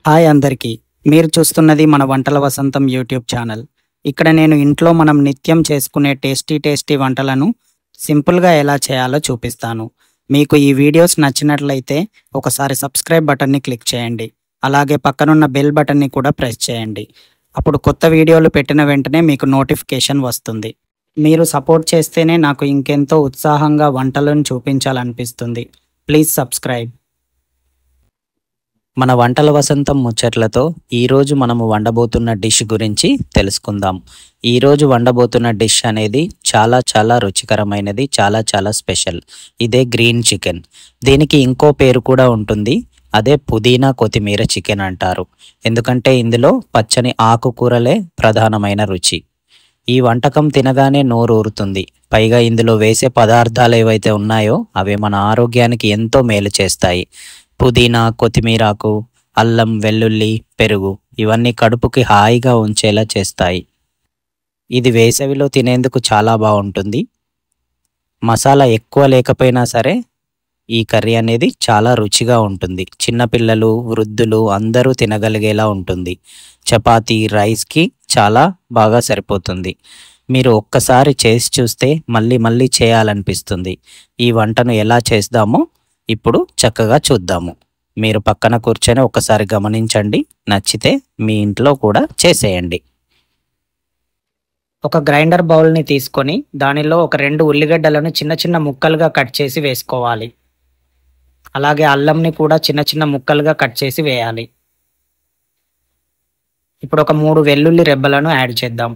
Hi అందరికీ. మీరు చూస్తున్నది మన వంటల వసంతం యూట్యూబ్ ఛానల్. ఇక్కడ నేను ఇంట్లో మనం నిత్యం చేసుకునే టేస్టీ వంటలను సింపుల్‌గా ఎలా చేయాలో చూపిస్తాను. మీకు ఈ వీడియోస్ నచ్చినట్లయితే ఒకసారి సబ్స్క్రైబ్ బటన్‌ని క్లిక్ చేయండి. అలాగే పక్కనున్న బెల్ బటన్‌ని కూడా ప్రెస్ చేయండి. అప్పుడు కొత్త వీడియోలు పెట్టిన వెంటనే మీకు నోటిఫికేషన్ వస్తుంది. మీరు సపోర్ట్ చేస్తేనే నాకు ఇంకెంతో ఉత్సాహంగా వంటలను చూపించాలనిపిస్తుంది. Please subscribe. మన వంటల వసంతం ముచ్చట్లతో ఈరోజు మనము వండబోతున్న డిష్ గురించి తెలుసుకుందాం. ఈరోజు వండబోతున్న డిష్ అనేది చాలా రుచికరమైనది, చాలా స్పెషల్. ఇదే గ్రీన్ చికెన్. దీనికి ఇంకో పేరు కూడా ఉంటుంది. అదే పుదీనా కొత్తిమీర చికెన్ అంటారు. ఎందుకంటే ఇందులో పచ్చని ఆకుకూరలే ప్రధానమైన రుచి. ఈ వంటకం తినగానే నోరూరుతుంది. పైగా ఇందులో వేసే పదార్థాలు ఏవైతే ఉన్నాయో అవి మన ఆరోగ్యానికి ఎంతో మేలు చేస్తాయి. పుదీనా, కొత్తిమీరాకు, అల్లం, వెల్లుల్లి, పెరుగు ఇవన్నీ కడుపుకి హాయిగా ఉంచేలా చేస్తాయి. ఇది వేసవిలో తినేందుకు చాలా బాగుంటుంది. మసాలా ఎక్కువ లేకపోయినా సరే ఈ కర్రీ అనేది చాలా రుచిగా ఉంటుంది. చిన్నపిల్లలు, వృద్ధులు అందరూ తినగలిగేలా ఉంటుంది. చపాతీ, రైస్కి చాలా బాగా సరిపోతుంది. మీరు ఒక్కసారి చేసి చూస్తే మళ్ళీ చేయాలనిపిస్తుంది. ఈ వంటను ఎలా చేద్దామో ఇప్పుడు చక్కగా చూద్దాము. మీరు పక్కన కూర్చొని ఒకసారి గమనించండి. నచ్చితే మీ ఇంట్లో కూడా చేసేయండి. ఒక గ్రైండర్ బౌల్ని తీసుకొని దానిలో ఒక 2 ఉల్లిగడ్డలను చిన్న ముక్కలుగా కట్ చేసి వేసుకోవాలి. అలాగే అల్లంని కూడా చిన్న ముక్కలుగా కట్ చేసి వేయాలి. ఇప్పుడు ఒక 3 వెల్లుల్లి రెబ్బలను యాడ్ చేద్దాం.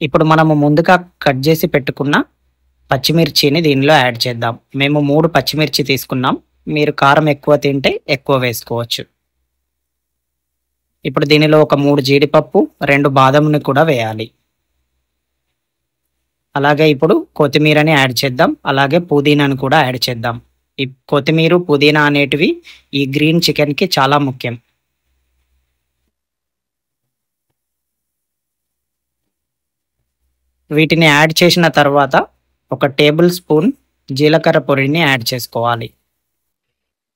ఇప్పుడు మనము ముందుగా కట్ చేసి పెట్టుకున్న పచ్చిమిర్చిని దీనిలో యాడ్ చేద్దాం. మేము 3 పచ్చిమిర్చి తీసుకున్నాం. మీరు కారం ఎక్కువ తింటే ఎక్కువ వేసుకోవచ్చు. ఇప్పుడు దీనిలో ఒక 3 జీడిపప్పు, 2 బాదంని కూడా వేయాలి. అలాగే ఇప్పుడు కొత్తిమీరని యాడ్ చేద్దాం. అలాగే పుదీనాను కూడా యాడ్ చేద్దాం. ఈ కొత్తిమీర, పుదీనా అనేటివి ఈ గ్రీన్ చికెన్కి చాలా ముఖ్యం. వీటిని యాడ్ చేసిన తర్వాత ఒక టేబుల్ స్పూన్ జీలకర్ర పొడిని యాడ్ చేసుకోవాలి.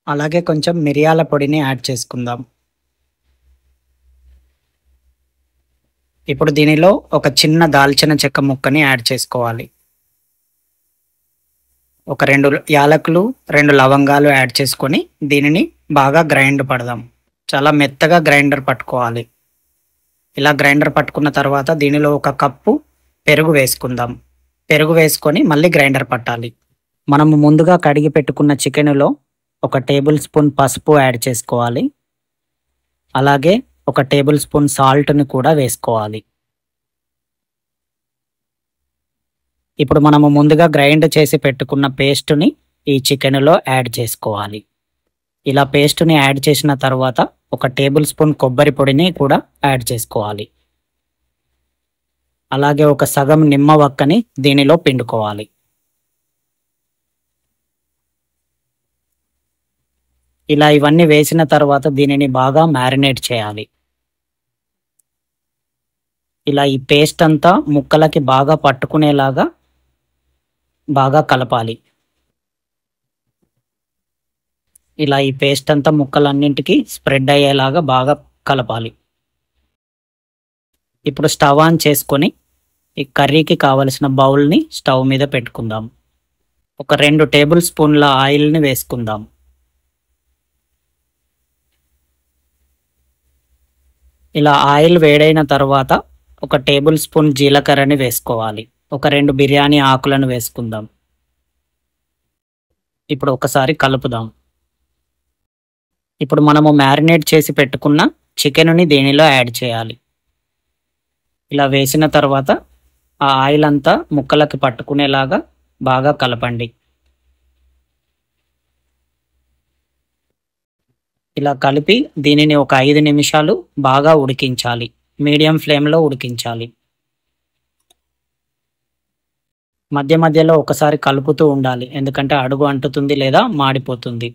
అలాగే కొంచెం మిరియాల పొడిని యాడ్ చేసుకుందాం. ఇప్పుడు దీనిలో ఒక చిన్న దాల్చిన చెక్క ముక్కని యాడ్ చేసుకోవాలి. ఒక 2 యాలకులు, 2 లవంగాలు యాడ్ చేసుకొని దీనిని బాగా గ్రైండ్ పడదాం. చాలా మెత్తగా గ్రైండర్ పట్టుకోవాలి. ఇలా గ్రైండర్ పట్టుకున్న తర్వాత దీనిలో ఒక కప్పు పెరుగు వేసుకుందాం. పెరుగు వేసుకొని మళ్ళీ గ్రైండర్ పట్టాలి. మనము ముందుగా కడిగి పెట్టుకున్న చికెన్లో ఒక టేబుల్ స్పూన్ పసుపు యాడ్ చేసుకోవాలి. అలాగే ఒక టేబుల్ స్పూన్ సాల్ట్ని కూడా వేసుకోవాలి. ఇప్పుడు మనము ముందుగా గ్రైండ్ చేసి పెట్టుకున్న పేస్ట్ని ఈ చికెన్లో యాడ్ చేసుకోవాలి. ఇలా పేస్ట్ని యాడ్ చేసిన తర్వాత ఒక టేబుల్ స్పూన్ కొబ్బరి పొడిని కూడా యాడ్ చేసుకోవాలి. అలాగే ఒక సగం నిమ్మ వక్కని దీనిలో పిండుకోవాలి. ఇలా ఇవన్నీ వేసిన తర్వాత దీనిని బాగా మ్యారినేట్ చేయాలి. ఇలా ఈ పేస్ట్ అంతా ముక్కలకి బాగా పట్టుకునేలాగా బాగా కలపాలి. ఇలా ఈ పేస్ట్ అంతా ముక్కలన్నింటికి స్ప్రెడ్ అయ్యేలాగా బాగా కలపాలి. ఇప్పుడు స్టవ్ ఆన్ చేసుకొని ఈ కర్రీకి కావలసిన బౌల్ని స్టవ్ మీద పెట్టుకుందాం. ఒక 2 టేబుల్ స్పూన్ల ఆయిల్ని వేసుకుందాం. ఇలా ఆయిల్ వేడైన తర్వాత ఒక టేబుల్ స్పూన్ జీలకర్రని వేసుకోవాలి. ఒక 2 బిర్యానీ ఆకులను వేసుకుందాం. ఇప్పుడు ఒకసారి కలుపుదాం. ఇప్పుడు మనము మ్యారినేట్ చేసి పెట్టుకున్న చికెన్ని దీనిలో యాడ్ చేయాలి. ఇలా వేసిన తర్వాత ఆ ఆయిల్ అంతా ముక్కలకి పట్టుకునేలాగా బాగా కలపండి. ఇలా కలిపి దీనిని ఒక 5 నిమిషాలు బాగా ఉడికించాలి. మీడియం ఫ్లేమ్లో ఉడికించాలి. మధ్యలో ఒకసారి కలుపుతూ ఉండాలి. ఎందుకంటే అడుగు అంటుతుంది లేదా మాడిపోతుంది.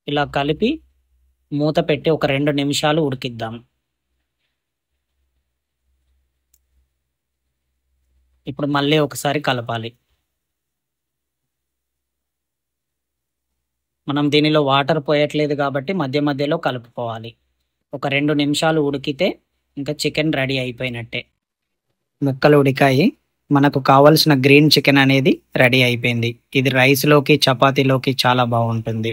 ఇలా కలిపి మూత పెట్టి ఒక 2 నిమిషాలు ఉడికిద్దాం. ఇప్పుడు మళ్ళీ ఒకసారి కలపాలి. మనం దీనిలో వాటర్ పోయట్లేదు కాబట్టి మధ్య మధ్యలో కలుపుకోవాలి. ఒక 2 నిమిషాలు ఉడికితే ఇంకా చికెన్ రెడీ అయిపోయినట్టే. ముక్కలు ఉడికాయి. మనకు కావాల్సిన గ్రీన్ చికెన్ అనేది రెడీ అయిపోయింది. ఇది రైస్‌లోకి, చపాతీలోకి చాలా బావుంటుంది.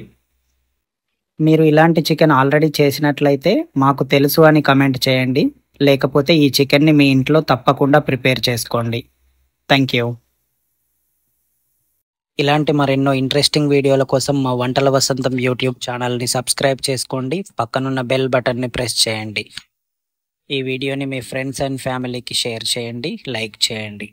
మీరు ఇలాంటి చికెన్ ఆల్రెడీ చేసినట్లయితే మాకు తెలుసు అని కమెంట్ చేయండి. లేకపోతే ఈ చికెన్‌ని మీ ఇంట్లో తప్పకుండా ప్రిపేర్ చేసుకోండి. Thank you. ఇలాంటి మరెన్నో ఇంట్రెస్టింగ్ వీడియోల కోసం మా వంటల వసంతం యూట్యూబ్ ఛానల్‌ని సబ్స్క్రైబ్ చేసుకోండి. పక్కనున్న బెల్ బటన్‌ని ప్రెస్ చేయండి. ఈ వీడియోని మీ ఫ్రెండ్స్ అండ్ ఫ్యామిలీకి షేర్ చేయండి. లైక్ చేయండి.